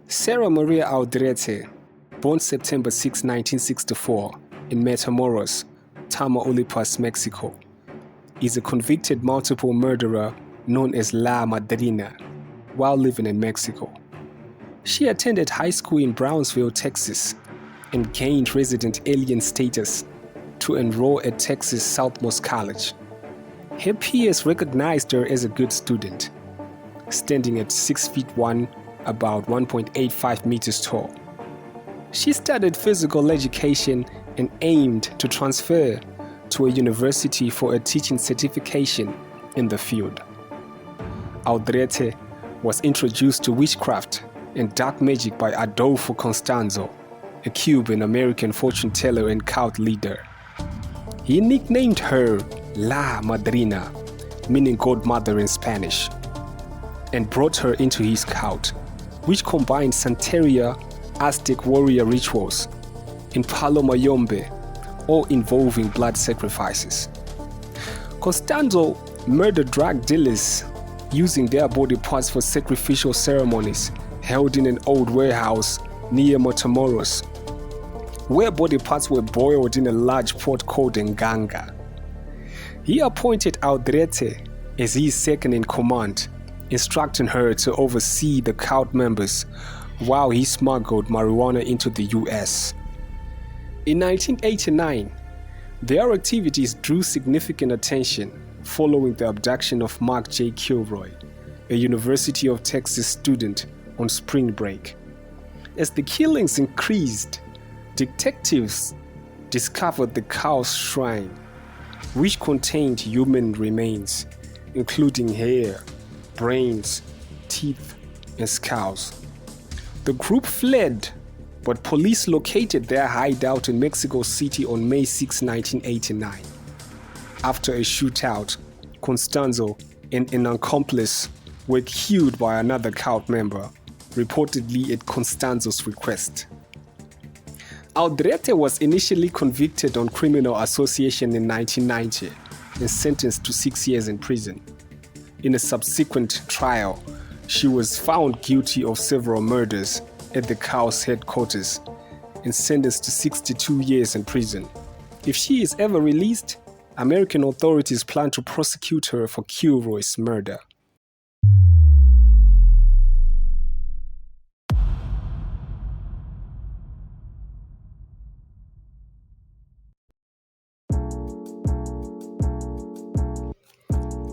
Sara Maria Aldrete, born September 6, 1964, in Matamoros, Tamaulipas, Mexico, is a convicted multiple murderer known as La Madrina while living in Mexico. She attended high school in Brownsville, Texas, and gained resident alien status to enroll at Texas Southmost College. Her peers recognized her as a good student, standing at 6 feet 1, about 1.85 meters tall. She studied physical education and aimed to transfer to a university for a teaching certification in the field. Aldrete was introduced to witchcraft and dark magic by Adolfo Constanzo, a Cuban-American fortune teller and cult leader. He nicknamed her La Madrina, meaning godmother in Spanish, and brought her into his cult, which combined Santeria, Aztec warrior rituals, and Palo Mayombe, all involving blood sacrifices. Constanzo murdered drug dealers using their body parts for sacrificial ceremonies held in an old warehouse near Matamoros, where body parts were boiled in a large pot called nganga. He appointed Aldrete as his second in command, instructing her to oversee the cult members while he smuggled marijuana into the US. In 1989, their activities drew significant attention following the abduction of Mark Kilroy, a University of Texas student on spring break. As the killings increased, detectives discovered the cult's shrine, which contained human remains, including hair, brains, teeth, and skulls. The group fled, but police located their hideout in Mexico City on May 6, 1989. After a shootout, Constanzo and an accomplice were killed by another cult member, reportedly at Constanzo's request. Aldrete was initially convicted on criminal association in 1990 and sentenced to 6 years in prison. In a subsequent trial, she was found guilty of several murders at the cult's headquarters and sentenced to 62 years in prison. If she is ever released, American authorities plan to prosecute her for Kilroy's murder.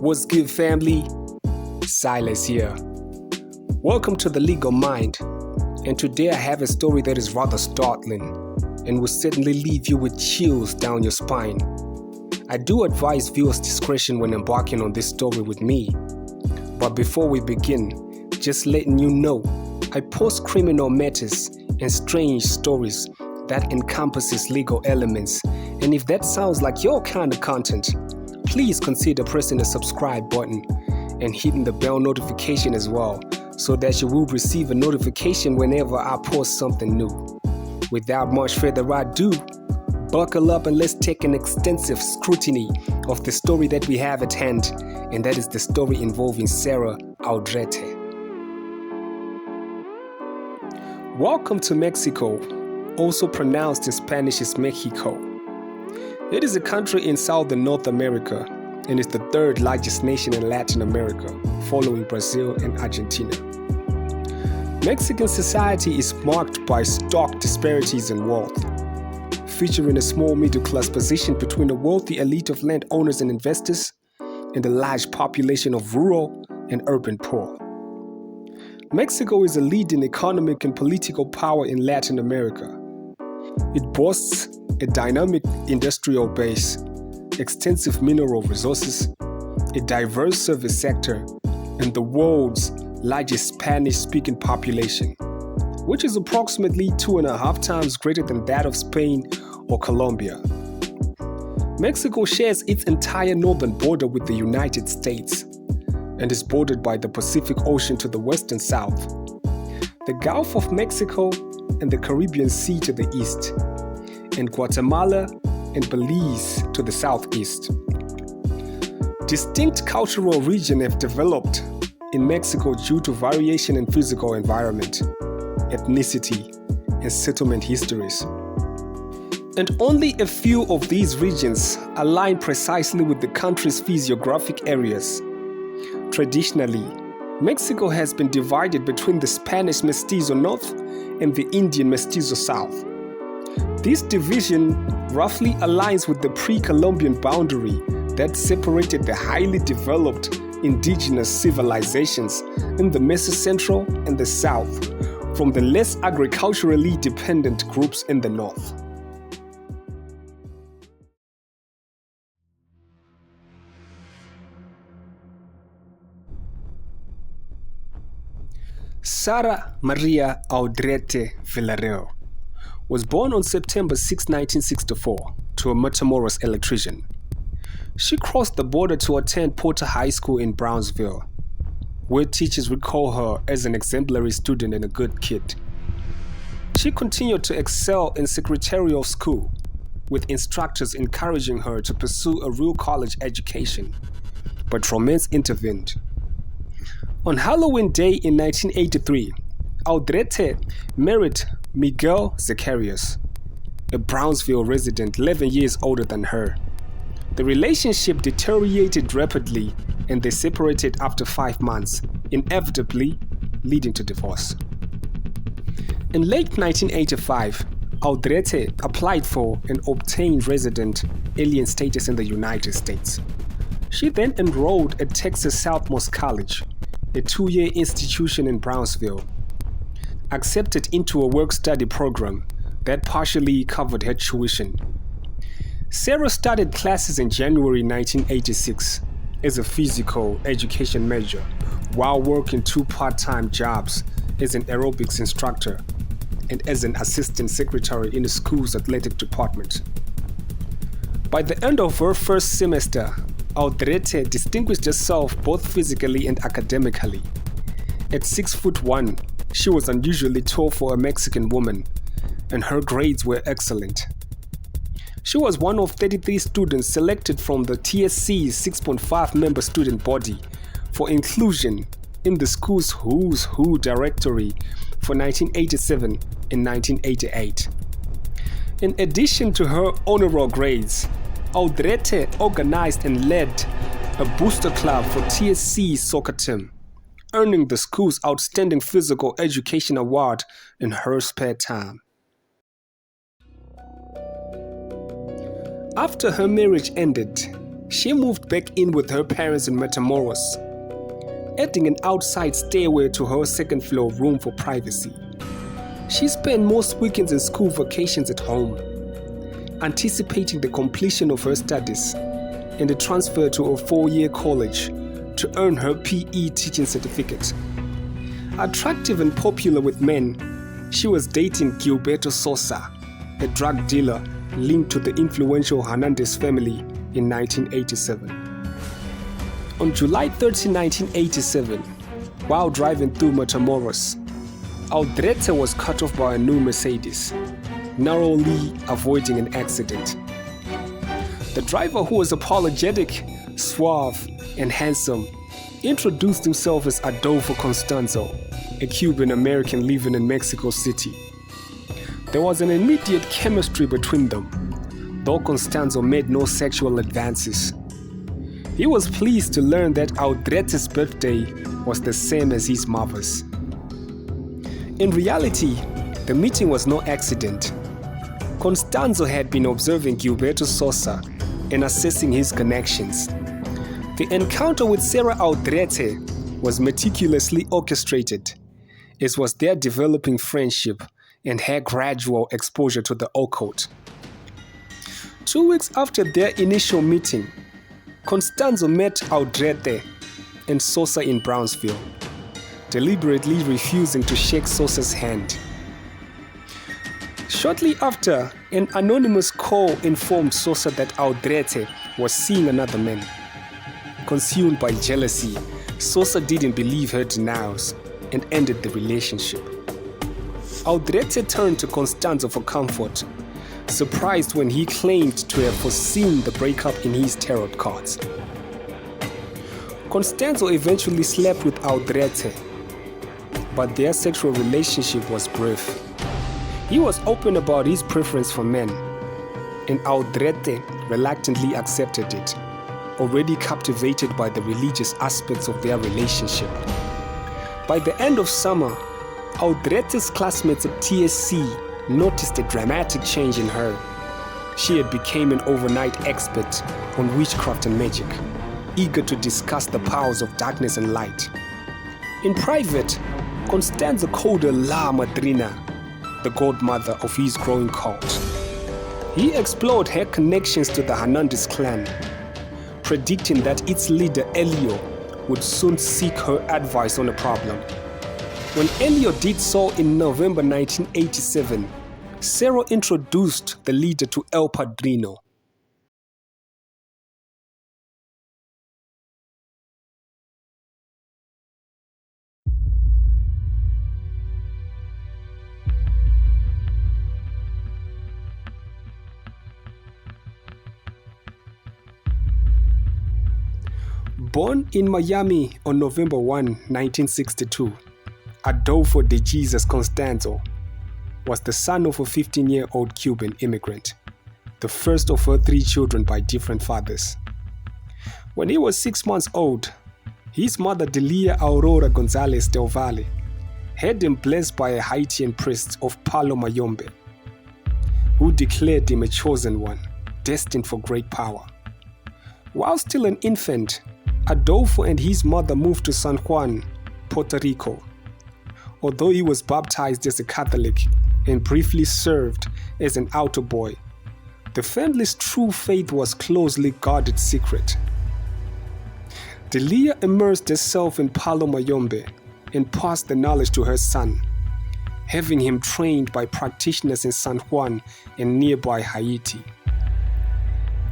What's good, family? Silas here. Welcome to the Legal Mind, and today I have a story that is rather startling and will certainly leave you with chills down your spine. I do advise viewers' discretion when embarking on this story with me. But before we begin, just letting you know, I post criminal matters and strange stories that encompasses legal elements, and if that sounds like your kind of content, please consider pressing the subscribe button and hitting the bell notification as well, so that you will receive a notification whenever I post something new. Without much further ado, buckle up and let's take an extensive scrutiny of the story that we have at hand, and that is the story involving Sara Aldrete. Welcome to Mexico, also pronounced in Spanish as Mexico. It is a country in southern North America and is the third largest nation in Latin America, following Brazil and Argentina. Mexican society is marked by stark disparities in wealth, featuring a small middle-class position between a wealthy elite of landowners and investors and a large population of rural and urban poor. Mexico is a leading economic and political power in Latin America. It boasts a dynamic industrial base, extensive mineral resources, a diverse service sector, and the world's largest Spanish-speaking population, which is approximately 2.5 times greater than that of Spain or Colombia. Mexico shares its entire northern border with the United States and is bordered by the Pacific Ocean to the west and south, the Gulf of Mexico and the Caribbean Sea to the east, and Guatemala and Belize to the southeast. Distinct cultural regions have developed in Mexico due to variation in physical environment, ethnicity, and settlement histories. And only a few of these regions align precisely with the country's physiographic areas. Traditionally, Mexico has been divided between the Spanish Mestizo North and the Indian Mestizo South. This division roughly aligns with the pre-Columbian boundary that separated the highly developed indigenous civilizations in the Mesocentral and the South from the less agriculturally dependent groups in the North. Sara Maria Aldrete Villarreal was born on September 6, 1964, to a Matamoros electrician. She crossed the border to attend Porter High School in Brownsville, where teachers recall her as an exemplary student and a good kid. She continued to excel in secretarial school, with instructors encouraging her to pursue a real college education, but romance intervened. On Halloween Day in 1983, Aldrete married Miguel Zacharias, a Brownsville resident 11 years older than her. The relationship deteriorated rapidly and they separated after 5 months, inevitably leading to divorce. In late 1985, Aldrete applied for and obtained resident alien status in the United States. She then enrolled at Texas Southmost College, a 2-year institution in Brownsville, accepted into a work-study program that partially covered her tuition. Sara started classes in January 1986 as a physical education major while working 2 part-time jobs as an aerobics instructor and as an assistant secretary in the school's athletic department. By the end of her first semester, Aldrete distinguished herself both physically and academically. At 6'1", she was unusually tall for a Mexican woman, and her grades were excellent. She was one of 33 students selected from the TSC's 6.5-member student body for inclusion in the school's Who's Who directory for 1987 and 1988. In addition to her honorable grades, Aldrete organized and led a booster club for TSC's soccer team, earning the school's Outstanding Physical Education Award in her spare time. After her marriage ended, she moved back in with her parents in Matamoros, adding an outside stairway to her second-floor room for privacy. She spent most weekends and school vacations at home, anticipating the completion of her studies and the transfer to a 4-year college to earn her PE teaching certificate. Attractive and popular with men, she was dating Gilberto Sosa, a drug dealer linked to the influential Hernandez family in 1987. On July 30, 1987, while driving through Matamoros, Aldrete was cut off by a new Mercedes, narrowly avoiding an accident. The driver, who was apologetic, suave, and handsome, introduced himself as Adolfo Constanzo, a Cuban-American living in Mexico City. There was an immediate chemistry between them, though Constanzo made no sexual advances. He was pleased to learn that Aldrete's birthday was the same as his mother's. In reality, the meeting was no accident. Constanzo had been observing Gilberto Sosa and assessing his connections. The encounter with Sara Aldrete was meticulously orchestrated, as was their developing friendship and her gradual exposure to the occult. 2 weeks after their initial meeting, Constanzo met Aldrete and Sosa in Brownsville, deliberately refusing to shake Sosa's hand. Shortly after, an anonymous call informed Sosa that Aldrete was seeing another man. Consumed by jealousy, Sosa didn't believe her denials and ended the relationship. Aldrete turned to Constanzo for comfort, surprised when he claimed to have foreseen the breakup in his tarot cards. Constanzo eventually slept with Aldrete. but their sexual relationship was brief. He was open about his preference for men, and Aldrete reluctantly accepted it, already captivated by the religious aspects of their relationship. By the end of summer, Aldrete's classmates at TSC noticed a dramatic change in her. She had become an overnight expert on witchcraft and magic, eager to discuss the powers of darkness and light. In private, Constanzo called her La Madrina, the godmother of his growing cult. He explored her connections to the Hernandez clan, predicting that its leader Elio would soon seek her advice on the problem. When Elio did so in November 1987, Sara introduced the leader to El Padrino. Born in Miami on November 1, 1962, Adolfo de Jesus Constanzo was the son of a 15-year-old Cuban immigrant, the first of her 3 children by different fathers. When he was 6 months old, his mother Delia Aurora Gonzalez del Valle had him blessed by a Haitian priest of Palo Mayombe, who declared him a chosen one, destined for great power. While still an infant, Adolfo and his mother moved to San Juan, Puerto Rico. Although he was baptized as a Catholic and briefly served as an altar boy, the family's true faith was closely guarded secret. Delia immersed herself in Palo Mayombe and passed the knowledge to her son, having him trained by practitioners in San Juan and nearby Haiti.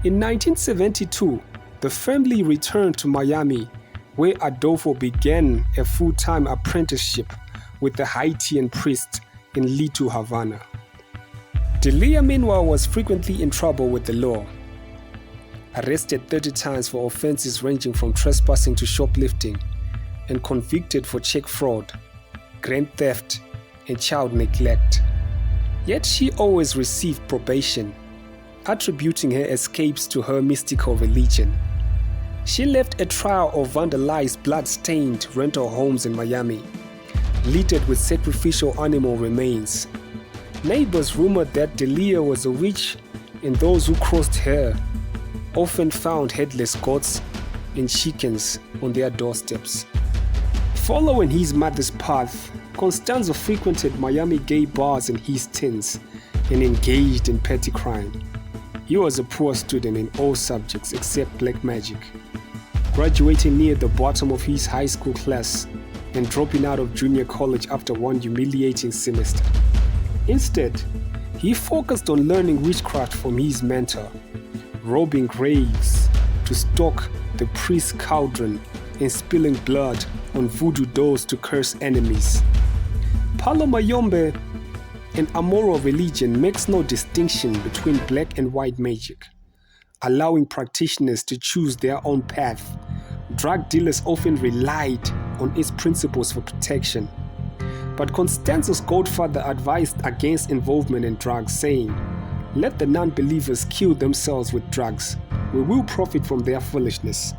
In 1972, the family returned to Miami, where Adolfo began a full-time apprenticeship with the Haitian priest in Litu, Havana. Delia, meanwhile, was frequently in trouble with the law. Arrested 30 times for offenses ranging from trespassing to shoplifting, and convicted for check fraud, grand theft, and child neglect. Yet she always received probation, attributing her escapes to her mystical religion. She left a trail of vandalized, blood-stained rental homes in Miami, littered with sacrificial animal remains. Neighbors rumored that Delia was a witch, and those who crossed her often found headless goats and chickens on their doorsteps. Following his mother's path, Constanzo frequented Miami gay bars in his teens and engaged in petty crime. He was a poor student in all subjects except black magic, graduating near the bottom of his high school class and dropping out of junior college after one humiliating semester. Instead, he focused on learning witchcraft from his mentor, robbing graves to stock the priest's cauldron and spilling blood on voodoo dolls to curse enemies. Palo Mayombe, an amoral religion, makes no distinction between black and white magic, allowing practitioners to choose their own path. Drug dealers often relied on its principles for protection. But Constanzo's godfather advised against involvement in drugs, saying, "Let the non-believers kill themselves with drugs. We will profit from their foolishness."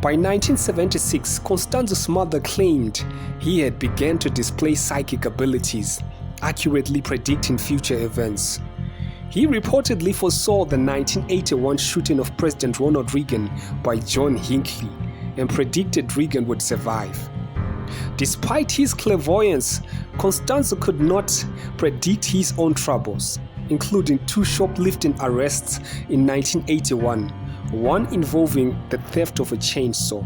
By 1976, Constanzo's mother claimed he had begun to display psychic abilities, accurately predicting future events. He reportedly foresaw the 1981 shooting of President Ronald Reagan by John Hinckley and predicted Reagan would survive. Despite his clairvoyance, Constanzo could not predict his own troubles, including 2 shoplifting arrests in 1981, one involving the theft of a chainsaw.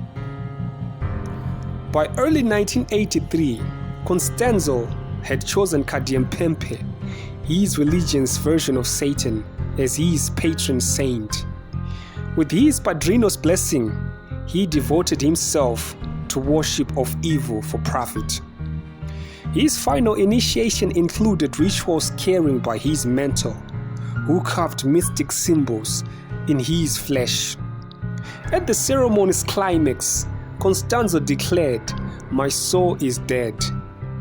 By early 1983, Constanzo had chosen Kadiempempe, his religion's version of Satan, as his patron saint. With his padrino's blessing, he devoted himself to worship of evil for profit. His final initiation included rituals carried by his mentor, who carved mystic symbols in his flesh. At the ceremony's climax, Constanzo declared, "My soul is dead,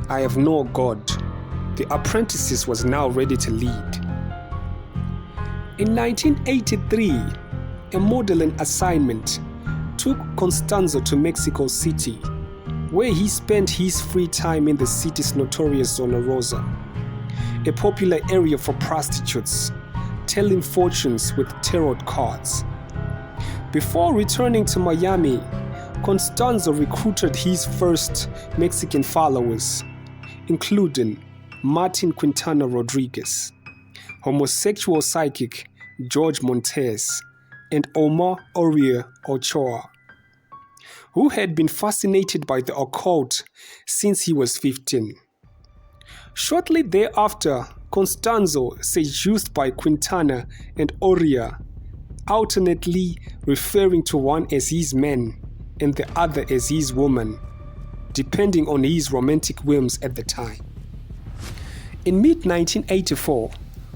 I have no God. The apprentices was now ready to lead. In 1983, a modeling assignment took Constanzo to Mexico City, where he spent his free time in the city's notorious Zona Rosa, a popular area for prostitutes, telling fortunes with tarot cards. Before returning to Miami, Constanzo recruited his first Mexican followers, including Martin Quintana Rodriguez, homosexual psychic George Montes, and Omar Oria Ochoa, who had been fascinated by the occult since he was 15. Shortly thereafter, Constanzo, seduced by Quintana and Oria, alternately referring to one as his man and the other as his woman, depending on his romantic whims at the time. In mid-1984,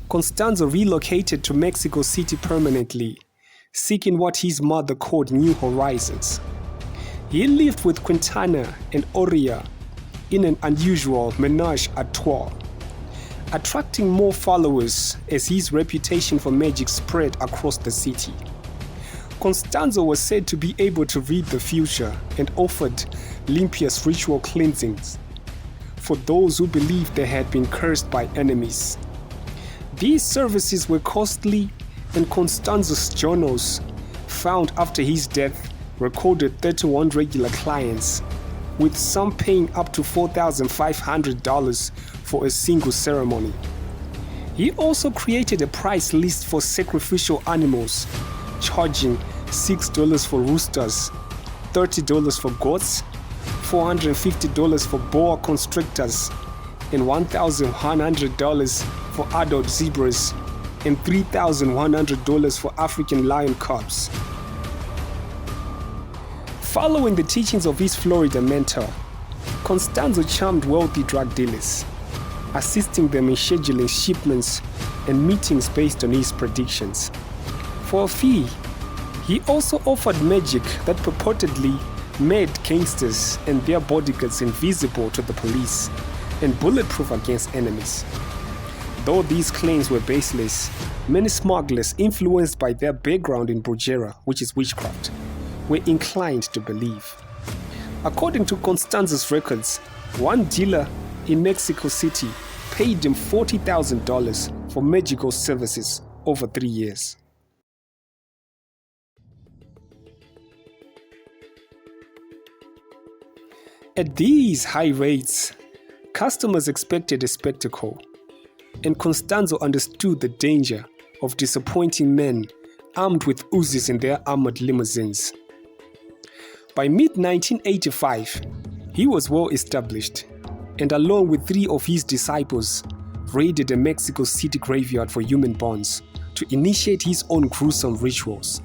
Constanzo relocated to Mexico City permanently, seeking what his mother called new horizons. He lived with Quintana and Oria in an unusual menage a trois, attracting more followers as his reputation for magic spread across the city. Constanzo was said to be able to read the future and offered limpias ritual cleansings for those who believed they had been cursed by enemies. These services were costly, and Constanzo's journals, found after his death, recorded 31 regular clients, with some paying up to $4,500 for a single ceremony. He also created a price list for sacrificial animals, charging $6 for roosters, $30 for goats, $450 for boa constrictors, and $1,100 for adult zebras, and $3,100 for African lion cubs. Following the teachings of his Florida mentor, Constanzo charmed wealthy drug dealers, assisting them in scheduling shipments and meetings based on his predictions. For a fee, he also offered magic that purportedly made gangsters and their bodyguards invisible to the police and bulletproof against enemies. Though these claims were baseless, many smugglers, influenced by their background in brujeria, which is witchcraft, were inclined to believe. According to Constanzo's records, one dealer in Mexico City paid him $40,000 for magical services over 3 years. At these high rates, customers expected a spectacle, and Constanzo understood the danger of disappointing men armed with Uzis in their armored limousines. By mid-1985, he was well established, and along with 3 of his disciples, raided a Mexico City graveyard for human bones to initiate his own gruesome rituals.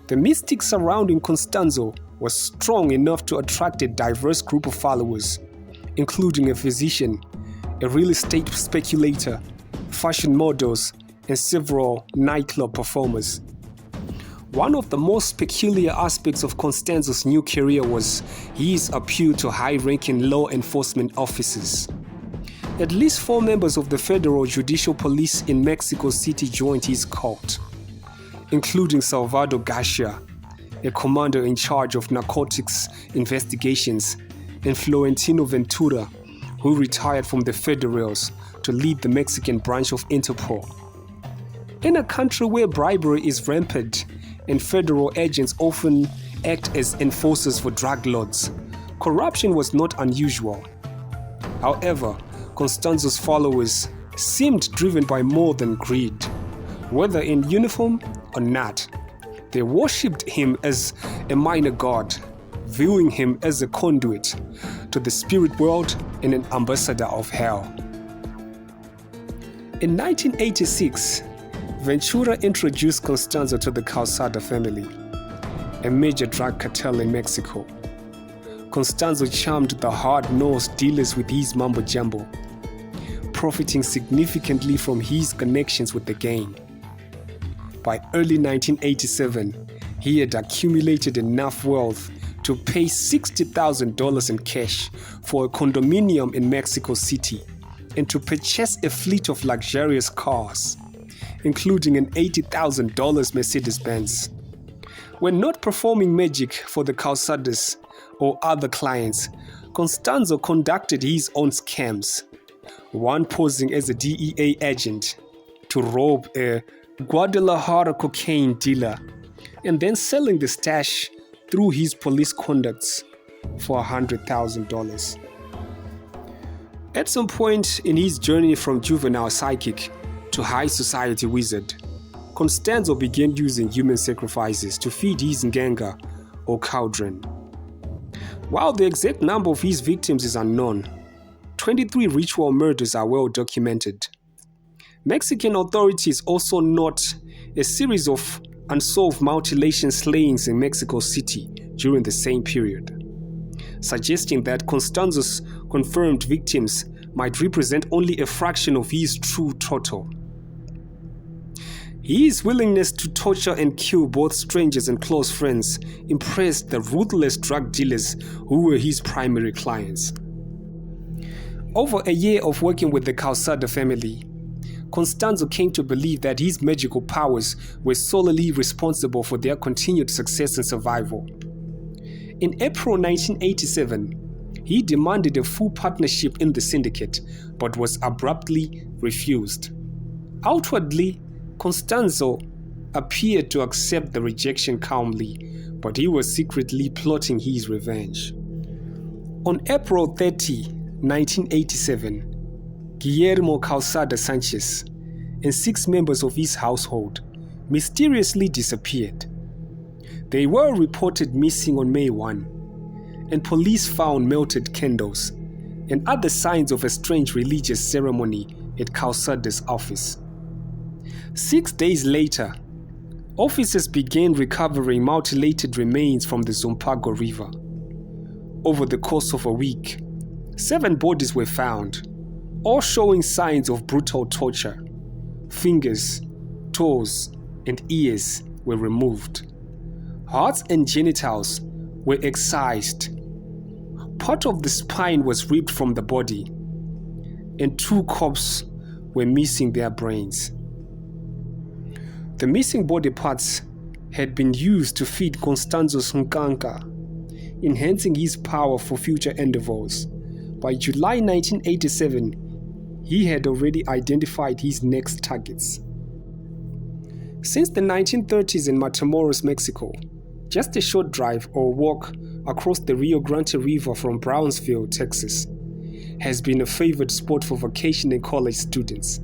The mystic surrounding Constanzo was strong enough to attract a diverse group of followers, including a physician, a real estate speculator, fashion models, and several nightclub performers. One of the most peculiar aspects of Constanzo's new career was his appeal to high-ranking law enforcement officers. At least 4 members of the Federal Judicial Police in Mexico City joined his cult, including Salvador Garcia, a commander in charge of narcotics investigations, and Florentino Ventura, who retired from the Federals to lead the Mexican branch of Interpol. In a country where bribery is rampant and federal agents often act as enforcers for drug lords, corruption was not unusual. However, Constanzo's followers seemed driven by more than greed. Whether in uniform or not, they worshipped him as a minor god, viewing him as a conduit to the spirit world and an ambassador of hell. In 1986, Ventura introduced Constanzo to the Calzada family, a major drug cartel in Mexico. Constanzo charmed the hard-nosed dealers with his mumbo-jumbo, profiting significantly from his connections with the gang. By early 1987, he had accumulated enough wealth to pay $60,000 in cash for a condominium in Mexico City and to purchase a fleet of luxurious cars, including an $80,000 Mercedes-Benz. When not performing magic for the Calçadas or other clients, Constanzo conducted his own scams, one posing as a DEA agent to rob a Guadalajara cocaine dealer and then selling the stash through his police conducts for $100,000. At some point in his journey from juvenile psychic to high society wizard, Constanzo began using human sacrifices to feed his nganga or cauldron. While the exact number of his victims is unknown, 23 ritual murders are well documented. Mexican authorities also note a series of unsolved mutilation slayings in Mexico City during the same period, suggesting that Constanzo's confirmed victims might represent only a fraction of his true total. His willingness to torture and kill both strangers and close friends impressed the ruthless drug dealers who were his primary clients. Over a year of working with the Calçada family, Constanzo came to believe that his magical powers were solely responsible for their continued success and survival. In April 1987, he demanded a full partnership in the syndicate, but was abruptly refused. Outwardly, Constanzo appeared to accept the rejection calmly, but he was secretly plotting his revenge. On April 30, 1987, Guillermo Calçada Sanchez and 6 members of his household mysteriously disappeared. They were reported missing on May 1, and police found melted candles and other signs of a strange religious ceremony at Calçada's office. 6 days later, officers began recovering mutilated remains from the Zumpango River. Over the course of a week, 7 bodies were found, all showing signs of brutal torture. Fingers, toes, and ears were removed. Hearts and genitals were excised. Part of the spine was ripped from the body, and 2 corpses were missing their brains. The missing body parts had been used to feed Constanzo's nkanga, enhancing his power for future endeavors. By July 1987, he had already identified his next targets. Since the 1930s in Matamoros, Mexico, just a short drive or walk across the Rio Grande River from Brownsville, Texas, has been a favored spot for vacationing college students.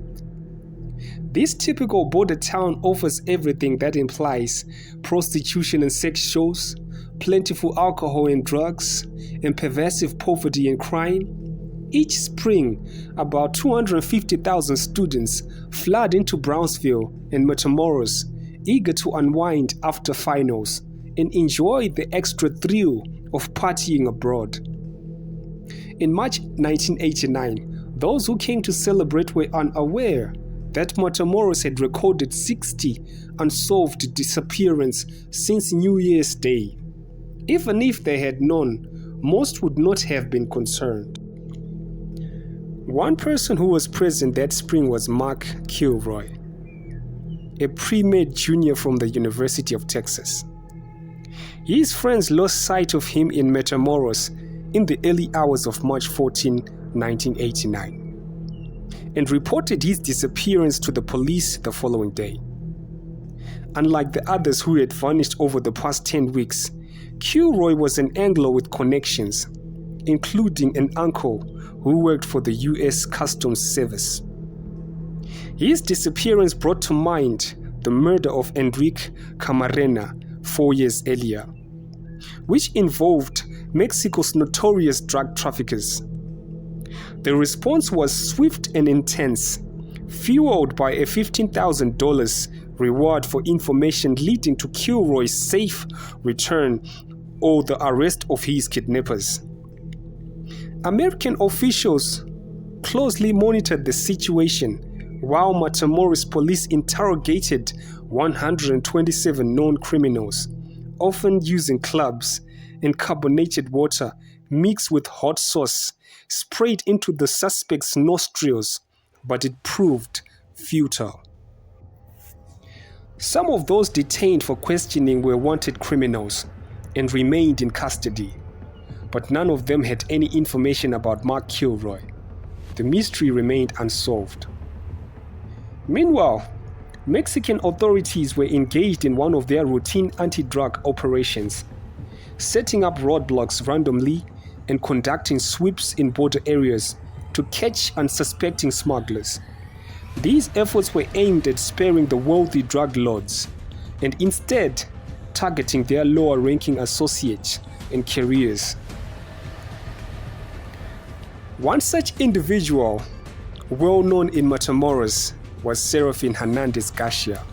This typical border town offers everything that implies prostitution and sex shows, plentiful alcohol and drugs, and pervasive poverty and crime. Each spring, about 250,000 students flood into Brownsville and Matamoros, eager to unwind after finals and enjoy the extra thrill of partying abroad. In March 1989, those who came to celebrate were unaware that Matamoros had recorded 60 unsolved disappearances since New Year's Day. Even if they had known, most would not have been concerned. One person who was present that spring was Mark Kilroy, a pre-med junior from the University of Texas. His friends lost sight of him in Matamoros in the early hours of March 14, 1989, and reported his disappearance to the police the following day. Unlike the others who had vanished over the past 10 weeks, Kilroy was an Anglo with connections, including an uncle who worked for the U.S. Customs Service. His disappearance brought to mind the murder of Enrique Camarena 4 years earlier, which involved Mexico's notorious drug traffickers. The response was swift and intense, fueled by a $15,000 reward for information leading to Kilroy's safe return or the arrest of his kidnappers. American officials closely monitored the situation while Matamoros police interrogated 127 known criminals, often using clubs and carbonated water mixed with hot sauce sprayed into the suspect's nostrils, but it proved futile. Some of those detained for questioning were wanted criminals and remained in custody, but none of them had any information about Mark Kilroy. The mystery remained unsolved. Meanwhile, Mexican authorities were engaged in one of their routine anti-drug operations, setting up roadblocks randomly and conducting sweeps in border areas to catch unsuspecting smugglers. These efforts were aimed at sparing the wealthy drug lords and instead targeting their lower-ranking associates and careers. One such individual, well known in Matamoros, was Serafin Hernandez Garcia,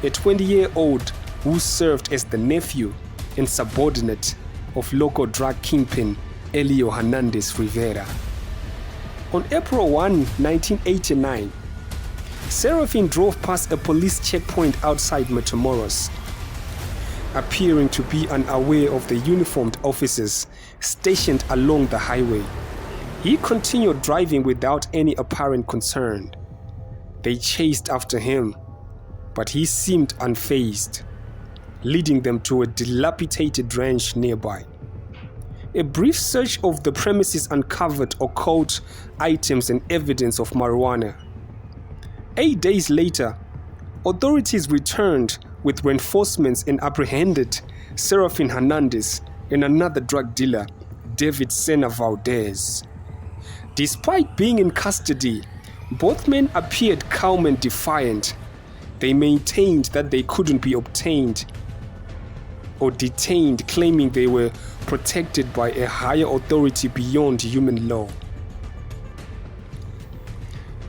a 20-year-old who served as the nephew and subordinate of local drug kingpin Elio Hernandez Rivera. On April 1, 1989, Serafin drove past a police checkpoint outside Matamoros, appearing to be unaware of the uniformed officers stationed along the highway. He continued driving without any apparent concern. They chased after him, but he seemed unfazed, leading them to a dilapidated ranch nearby. A brief search of the premises uncovered occult items and evidence of marijuana. 8 days later, authorities returned with reinforcements and apprehended Serafin Hernandez and another drug dealer, David Sena Valdez. Despite being in custody, both men appeared calm and defiant. They maintained that they couldn't be obtained or detained, claiming they were protected by a higher authority beyond human law.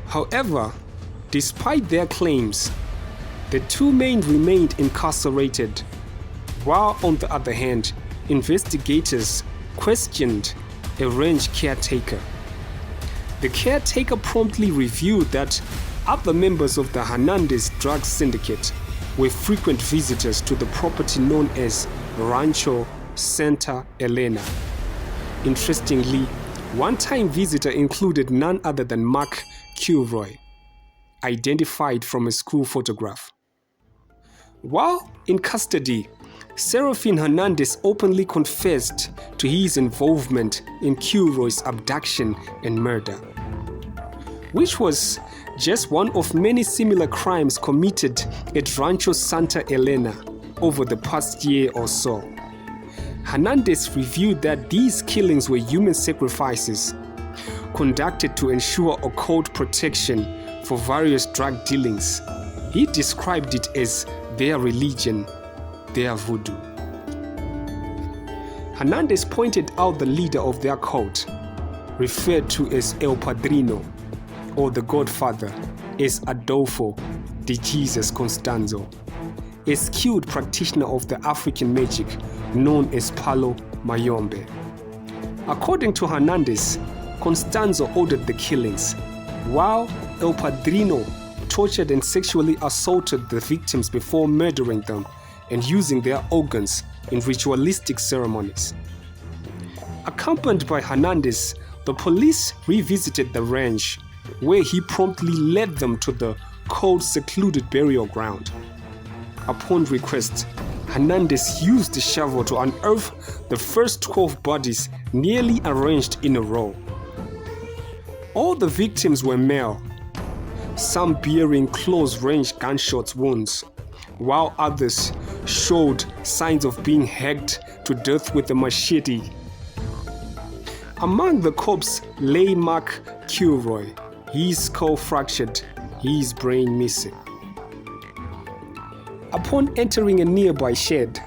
However, despite their claims, the two men remained incarcerated, while on the other hand, investigators questioned a ranch caretaker. The caretaker promptly revealed that other members of the Hernandez drug syndicate were frequent visitors to the property known as Rancho Santa Elena. Interestingly, one-time visitor included none other than Mark Kilroy, identified from a school photograph. While in custody, Serafin Hernandez openly confessed to his involvement in Kilroy's abduction and murder, which was just one of many similar crimes committed at Rancho Santa Elena over the past year or so. Hernandez revealed that these killings were human sacrifices conducted to ensure occult protection for various drug dealings. He described it as their religion, their voodoo. Hernandez pointed out the leader of their cult, referred to as El Padrino, or the Godfather, as Adolfo de Jesus Constanzo, a skilled practitioner of the African magic known as Palo Mayombe. According to Hernandez, Constanzo ordered the killings, while El Padrino tortured and sexually assaulted the victims before murdering them and using their organs in ritualistic ceremonies. Accompanied by Hernandez, the police revisited the ranch, where he promptly led them to the cold, secluded burial ground. Upon request, Hernandez used the shovel to unearth the first 12 bodies nearly arranged in a row. All the victims were male, some bearing close-range gunshot wounds, while others showed signs of being hacked to death with a machete. Among the corpses lay Mark Kilroy, his skull fractured, his brain missing. Upon entering a nearby shed,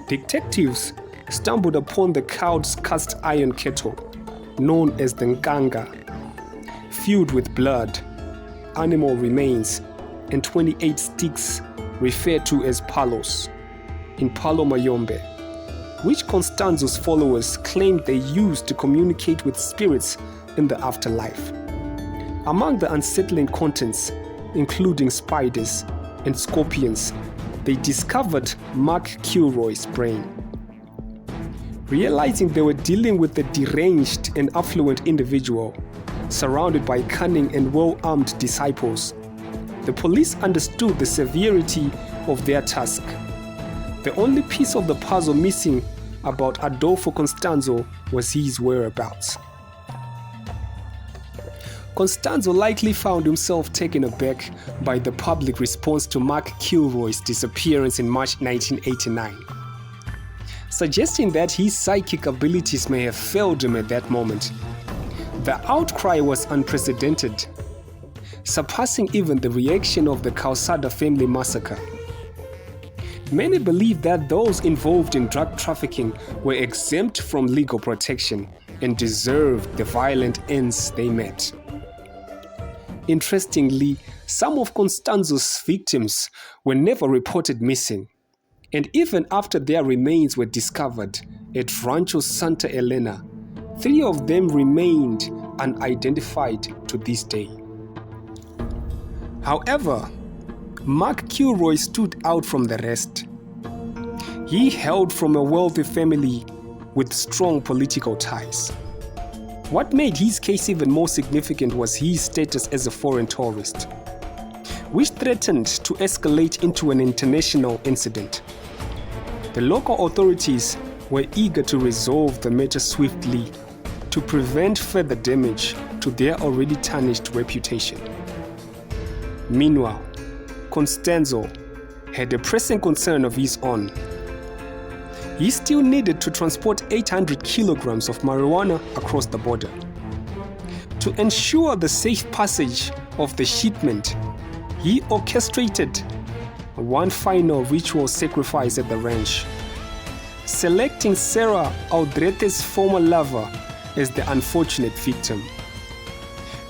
detectives stumbled upon the cow's cast iron kettle, known as the Nkanga, filled with blood, animal remains, and 28 sticks referred to as palos in Palo Mayombe, which Constanzo's followers claimed they used to communicate with spirits in the afterlife. Among the unsettling contents, including spiders and scorpions, they discovered Mark Kilroy's brain. Realizing they were dealing with a deranged and affluent individual, surrounded by cunning and well-armed disciples, the police understood the severity of their task. The only piece of the puzzle missing about Adolfo Constanzo was his whereabouts. Constanzo likely found himself taken aback by the public response to Mark Kilroy's disappearance in March 1989, suggesting that his psychic abilities may have failed him at that moment. The outcry was unprecedented, surpassing even the reaction of the Calzada family massacre. Many believe that those involved in drug trafficking were exempt from legal protection and deserved the violent ends they met. Interestingly, some of Constanzo's victims were never reported missing, and even after their remains were discovered at Rancho Santa Elena, 3 of them remained unidentified to this day. However, Mark Kilroy stood out from the rest. He hailed from a wealthy family with strong political ties. What made his case even more significant was his status as a foreign tourist, which threatened to escalate into an international incident. The local authorities were eager to resolve the matter swiftly to prevent further damage to their already tarnished reputation. Meanwhile, Constanzo had a pressing concern of his own. He still needed to transport 800 kilograms of marijuana across the border. To ensure the safe passage of the shipment, he orchestrated one final ritual sacrifice at the ranch, selecting Sara, Aldrete's former lover, as the unfortunate victim.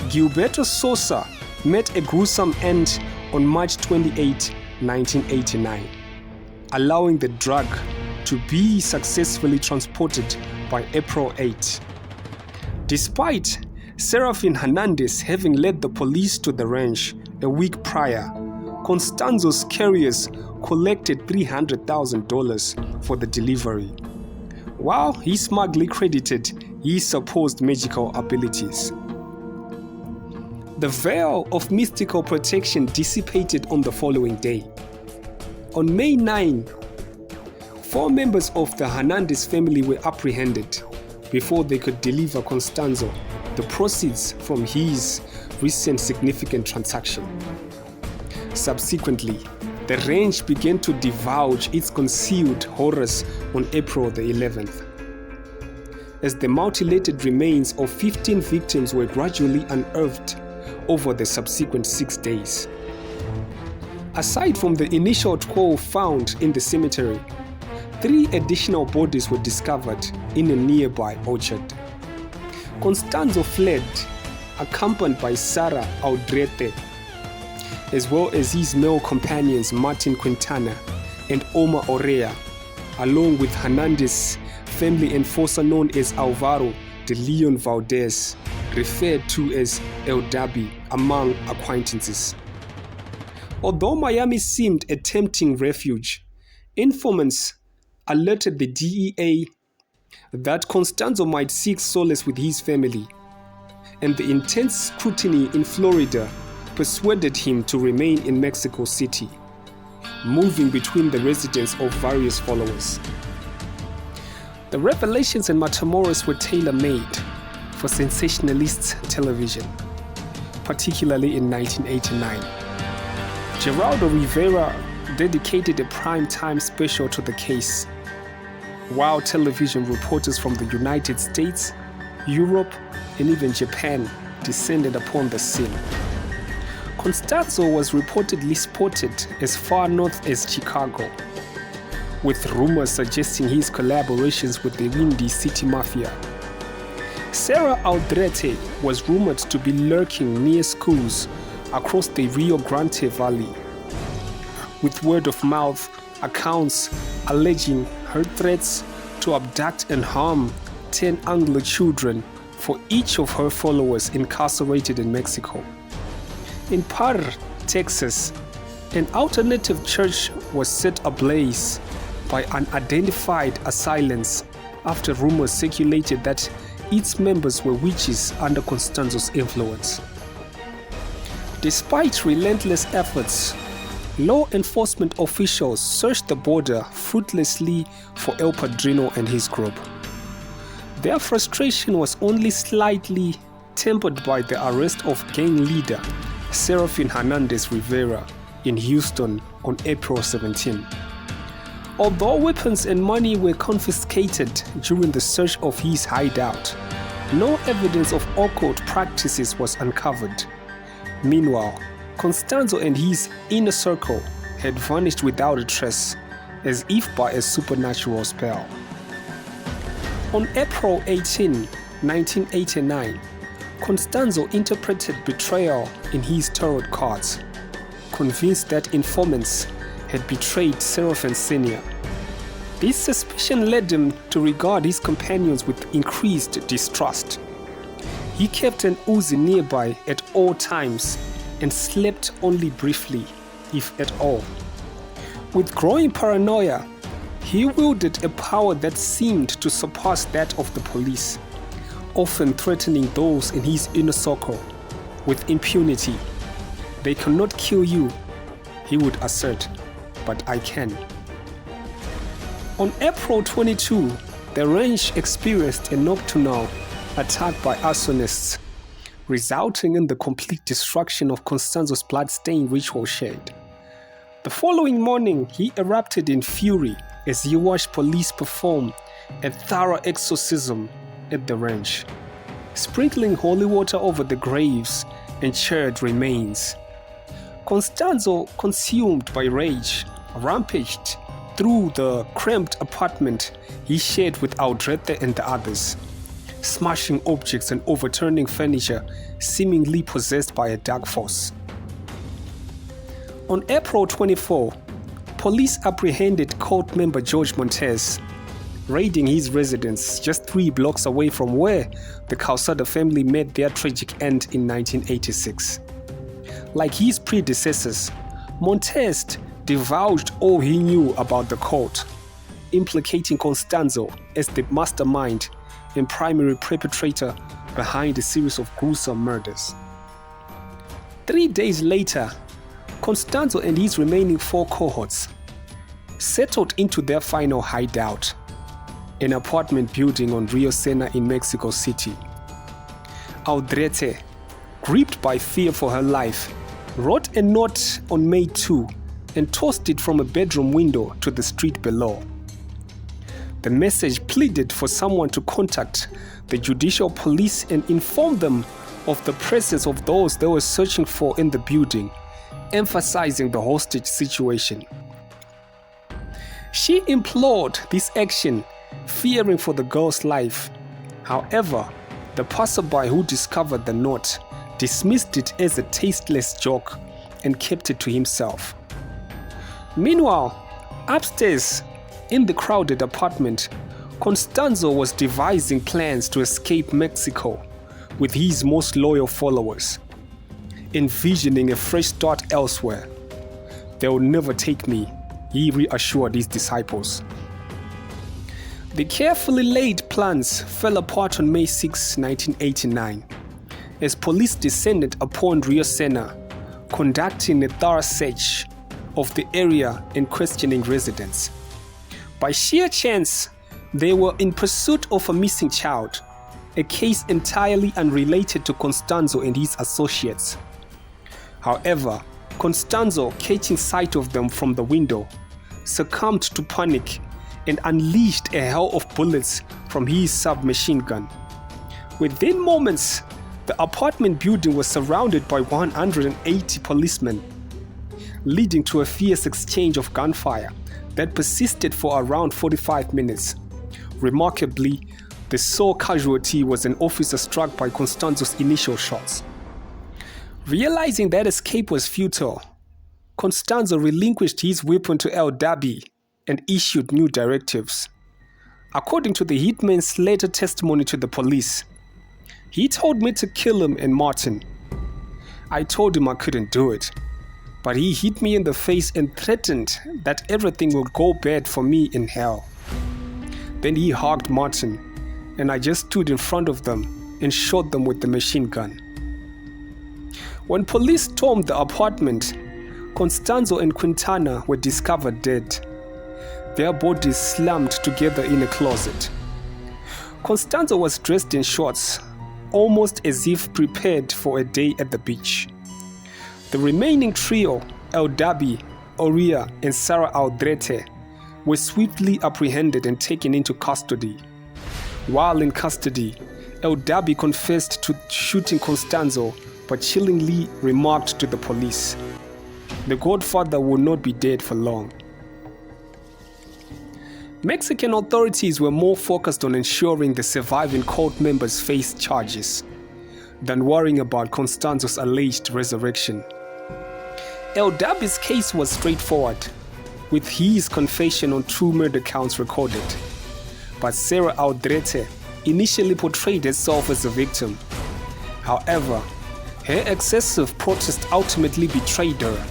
Gilberto Sosa met a gruesome end on March 28, 1989, allowing the drug to be successfully transported by April 8. Despite Serafin Hernandez having led the police to the ranch a week prior, Constanzo's carriers collected $300,000 for the delivery, while he smugly credited his supposed magical abilities. The veil of mystical protection dissipated on the following day. On May 9, 4 members of the Hernandez family were apprehended before they could deliver Constanzo the proceeds from his recent significant transaction. Subsequently, the ranch began to divulge its concealed horrors on April the 11th, as the mutilated remains of 15 victims were gradually unearthed over the subsequent 6 days. Aside from the initial 12 found in the cemetery, 3 additional bodies were discovered in a nearby orchard. Constanzo fled, accompanied by Sara Aldrete, as well as his male companions Martin Quintana and Omar Orea, along with Hernandez family enforcer known as Alvaro de Leon Valdez, referred to as El Dabi among acquaintances. Although Miami seemed a tempting refuge, informants alerted the DEA that Constanzo might seek solace with his family, and the intense scrutiny in Florida persuaded him to remain in Mexico City, moving between the residence of various followers. The revelations in Matamoros were tailor-made for sensationalist television, particularly in 1989. Geraldo Rivera dedicated a prime-time special to the case, while television reporters from the United States, Europe, and even Japan descended upon the scene. Constanzo was reportedly spotted as far north as Chicago, with rumors suggesting his collaborations with the Windy City Mafia. Sara Aldrete was rumored to be lurking near schools across the Rio Grande Valley, with word-of-mouth accounts alleging her threats to abduct and harm 10 Anglo children for each of her followers incarcerated in Mexico. In Parr, Texas, an alternative church was set ablaze by unidentified assailants after rumors circulated that its members were witches under Constanzo's influence. Despite relentless efforts, law enforcement officials searched the border fruitlessly for El Padrino and his group. Their frustration was only slightly tempered by the arrest of gang leader Serafin Hernandez Rivera in Houston on April 17. Although weapons and money were confiscated during the search of his hideout, no evidence of occult practices was uncovered. Meanwhile, Constanzo and his inner circle had vanished without a trace, as if by a supernatural spell. On April 18, 1989, Constanzo interpreted betrayal in his tarot cards, convinced that informants had betrayed Serafin Sr. This suspicion led him to regard his companions with increased distrust. He kept an Uzi nearby at all times and slept only briefly, if at all. With growing paranoia, he wielded a power that seemed to surpass that of the police, often threatening those in his inner circle with impunity. "They cannot kill you," he would assert, "but I can." On April 22, the ranch experienced a nocturnal attack by arsonists, resulting in the complete destruction of Constanzo's blood-stained ritual shed. The following morning, he erupted in fury as he watched police perform a thorough exorcism at the ranch, sprinkling holy water over the graves and charred remains. Constanzo, consumed by rage, rampaged through the cramped apartment he shared with Aldrete and the others, smashing objects and overturning furniture seemingly possessed by a dark force. On April 24, police apprehended cult member George Montez, raiding his residence just 3 blocks away from where the Calzada family met their tragic end in 1986. Like his predecessors, Montez divulged all he knew about the cult, implicating Constanzo as the mastermind and primary perpetrator behind a series of gruesome murders. 3 days later, Constanzo and his remaining 4 cohorts settled into their final hideout, an apartment building on Rio Sena in Mexico City. Aldrete, gripped by fear for her life, wrote a note on May 2 and tossed it from a bedroom window to the street below. The message pleaded for someone to contact the judicial police and inform them of the presence of those they were searching for in the building, emphasizing the hostage situation. She implored this action, fearing for the girl's life. However, the passerby who discovered the note dismissed it as a tasteless joke and kept it to himself. Meanwhile, upstairs in the crowded apartment, Constanzo was devising plans to escape Mexico with his most loyal followers, envisioning a fresh start elsewhere. "They will never take me," he reassured his disciples. The carefully laid plans fell apart on May 6, 1989, as police descended upon Rio Sena, conducting a thorough search of the area and questioning residents. By sheer chance, they were in pursuit of a missing child, a case entirely unrelated to Constanzo and his associates. However, Constanzo, catching sight of them from the window, succumbed to panic and unleashed a hail of bullets from his submachine gun. Within moments, the apartment building was surrounded by 180 policemen, leading to a fierce exchange of gunfire that persisted for around 45 minutes. Remarkably, the sole casualty was an officer struck by Constanzo's initial shots. Realizing that escape was futile, Constanzo relinquished his weapon to El Dabi and issued new directives. According to the hitman's later testimony to the police, "He told me to kill him and Martin. I told him I couldn't do it, but he hit me in the face and threatened that everything will go bad for me in hell. Then he hugged Martin, and I just stood in front of them and shot them with the machine gun. When police stormed the apartment, Constanzo and Quintana were discovered dead, their bodies slammed together in a closet. Constanzo was dressed in shorts, almost as if prepared for a day at the beach. The remaining trio, Aldrete, Oria, and Sara Aldrete, were swiftly apprehended and taken into custody. While in custody, Aldrete confessed to shooting Constanzo, but chillingly remarked to the police, "The Godfather will not be dead for long." Mexican authorities were more focused on ensuring the surviving cult members faced charges than worrying about Constanzo's alleged resurrection. Aldrete's case was straightforward, with his confession on 2 murder counts recorded. But Sara Aldrete initially portrayed herself as a victim. However, her excessive protest ultimately betrayed her,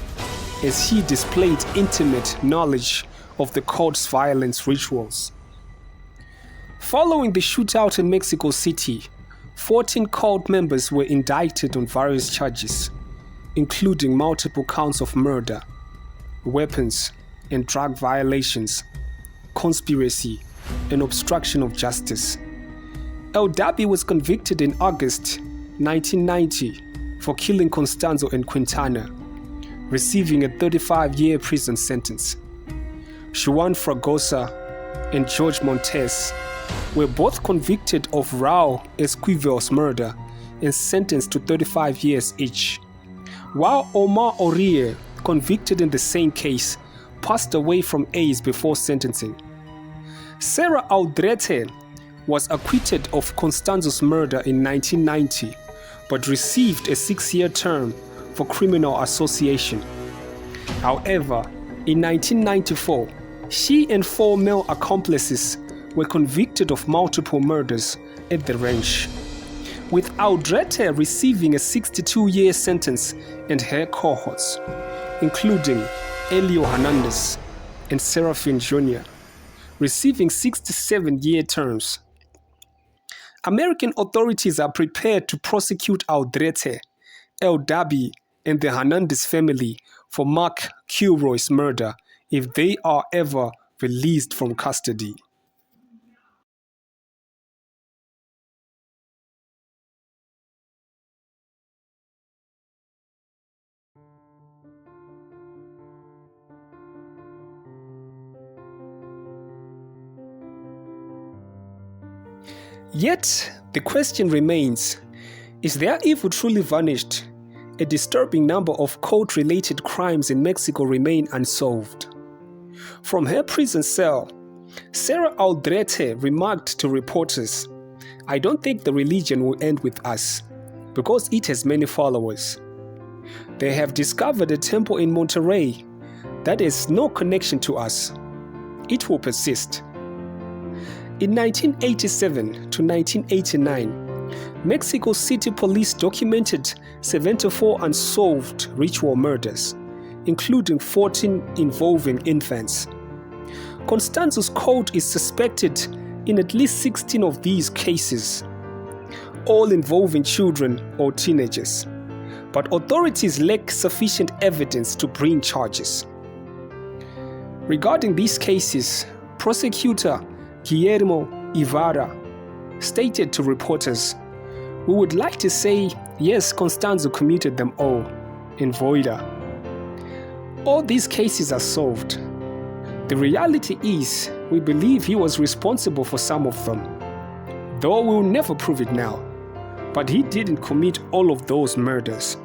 as she displayed intimate knowledge of the cult's violence rituals. Following the shootout in Mexico City, 14 cult members were indicted on various charges, including multiple counts of murder, weapons and drug violations, conspiracy, and obstruction of justice. Aldrete was convicted in August 1990 for killing Constanzo and Quintana, receiving a 35-year prison sentence. Juan Fragoso and George Montes were both convicted of Raul Esquivel's murder and sentenced to 35 years each, while Omar Oria, convicted in the same case, passed away from AIDS before sentencing. Sara Aldrete was acquitted of Constanzo's murder in 1990, but received a 6-year term for criminal association. However, in 1994, she and 4 male accomplices were convicted of multiple murders at the ranch, with Aldrete receiving a 62-year sentence and her cohorts, including Elio Hernandez and Serafin Jr., receiving 67-year terms. American authorities are prepared to prosecute Aldrete, Aldrete, and the Hernandez family for Mark Kilroy's murder if they are ever released from custody. Yet, the question remains, is their evil truly vanished? A disturbing number of cult-related crimes in Mexico remain unsolved. From her prison cell, Sara Aldrete remarked to reporters, "I don't think the religion will end with us, because it has many followers. They have discovered a temple in Monterrey that has no connection to us. It will persist." In 1987 to 1989, Mexico City police documented 74 unsolved ritual murders, including 14 involving infants. Constanzo's cult is suspected in at least 16 of these cases, all involving children or teenagers, but authorities lack sufficient evidence to bring charges. Regarding these cases, prosecutor Guillermo Ibarra stated to reporters, "We would like to say, yes, Constanzo committed them all, in voida. All these cases are solved. The reality is, we believe he was responsible for some of them, though we'll never prove it now. But he didn't commit all of those murders,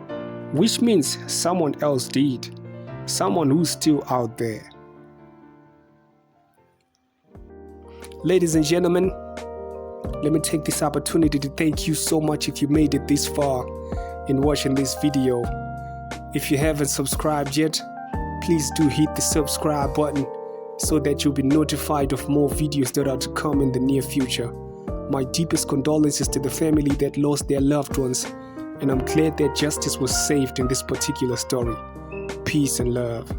which means someone else did, someone who's still out there." Ladies and gentlemen, let me take this opportunity to thank you so much if you made it this far in watching this video. If you haven't subscribed yet, please do hit the subscribe button so that you'll be notified of more videos that are to come in the near future. My deepest condolences to the family that lost their loved ones, and I'm glad that justice was saved in this particular story. Peace and love.